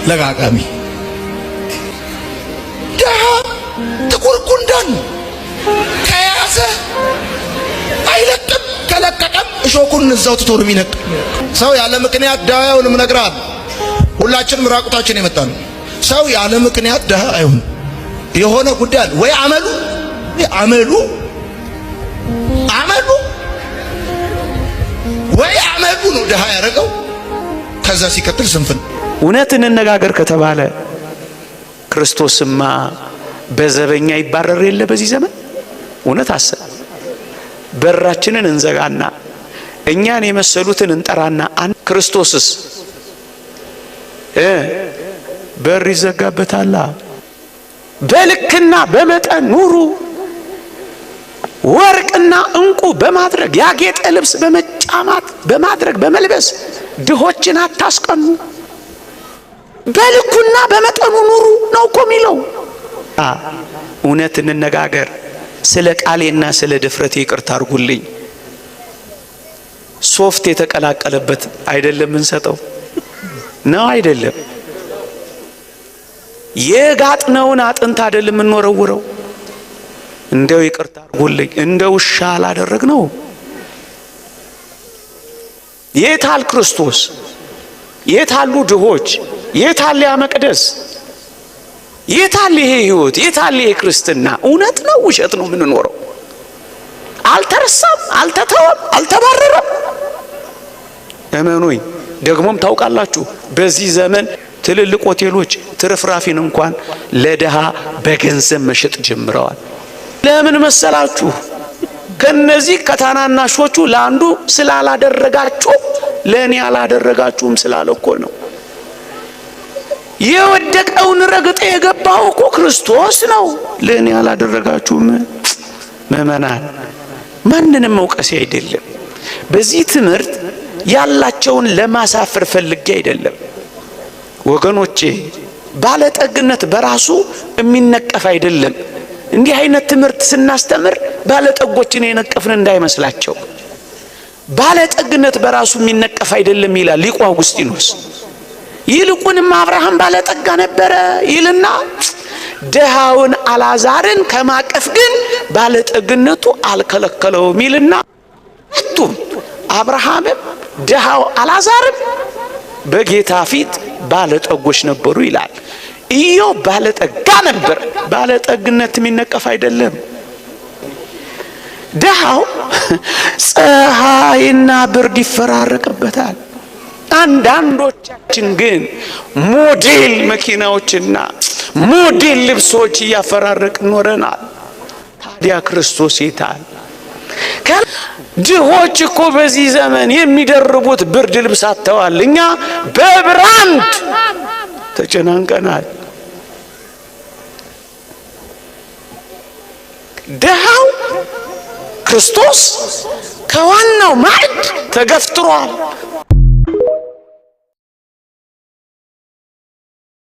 ለጋጋሚ ድሃ ጥቁር ጉንዳን ከያዘ አይለቅም፣ ከለቀቀም እሾኩን እዛው ትቶ ነው የሚነቅ። ሰው ያለ ምክንያት ድሃ አይሆንም። እነግርሃለሁ፣ ሁላችንም ራቁታችን የመጣን ሰው ያለ ምክንያት ድሃ አይሆንም። የሆነ ጉዳይ ወይ አመሉ ነው ድሃ ያደረገው። ከዛ ሲከተል ስንፍን። እውነት እንነጋገር ከተባለ ክርስቶስማ በዘበኛ ይባረር የለ በዚህ ዘመን። እውነት አሰብ በራችንን እንዘጋና እኛን የመሰሉትን እንጠራና ክርስቶስስ በር ይዘጋበታል። በልክና በመጠን ኑሩ፣ ወርቅና እንቁ በማድረግ ያጌጠ ልብስ በመጫማት በማድረግ በመልበስ ድሆችን አታስቀኑ፣ በልኩና በመጠኑ ኑሩ ነው እኮ የሚለው። እውነት እንነጋገር። ስለ ቃሌና ስለ ድፍረቴ ይቅርታ አድርጉልኝ። ሶፍት የተቀላቀለበት አይደለም እንሰጠው ነው አይደለም። የጋጥነውን አጥንት አይደለም እንወረውረው። እንደው ይቅርታ አድርጉልኝ፣ እንደው ውሻ አላደረግነው። የታል ክርስቶስ? የታሉ ድሆች? የታል ያ መቅደስ? የታል ይሄ ህይወት? የታል ይሄ ክርስትና? እውነት ነው ውሸት ነው የምንኖረው? አልተረሳም፣ አልተተወም፣ አልተባረረም። እመኑኝ። ደግሞም ታውቃላችሁ በዚህ ዘመን ትልልቅ ሆቴሎች ትርፍራፊን እንኳን ለድሃ በገንዘብ መሸጥ ጀምረዋል። ለምን መሰላችሁ? ከነዚህ ከታናናሾቹ ለአንዱ ስላላደረጋችሁ ለኔ ያላደረጋችሁም ስላለ እኮ ነው። የወደቀውን ረግጠ የገባው እኮ ክርስቶስ ነው። ለኔ ያላደረጋችሁም ምእመናን፣ ማንንም መውቀስ አይደለም። በዚህ ትምህርት ያላቸውን ለማሳፈር ፈልጌ አይደለም ወገኖቼ። ባለጠግነት በራሱ የሚነቀፍ አይደለም። እንዲህ አይነት ትምህርት ስናስተምር ባለጠጎችን የነቀፍን እንዳይመስላቸው። ባለጠግነት በራሱ የሚነቀፍ አይደለም ይላል ሊቁ አውግስጢኖስ። ይልቁንም አብርሃም ባለጠጋ ነበረ ይልና ድሃውን አልዓዛርን ከማቀፍ ግን ባለጠግነቱ አልከለከለውም ይልና ሁለቱም አብርሃምም ድሃው አልዓዛርም በጌታ ፊት ባለጠጎች ነበሩ ይላል። ኢዮብ ባለጠጋ ነበር። ባለጠግነት የሚነቀፍ አይደለም። ድሃው ፀሐይና ብርድ ይፈራረቅበታል። አንዳንዶቻችን ግን ሞዴል መኪናዎችና ሞዴል ልብሶች እያፈራረቅን ኖረናል። ታዲያ ክርስቶስ የታል? ድሆች እኮ በዚህ ዘመን የሚደርቡት ብርድ ልብስ አጥተዋል። እኛ በብራንድ ተጨናንቀናል። ድሃው ክርስቶስ ከዋናው ማዕድ ተገፍትሯል።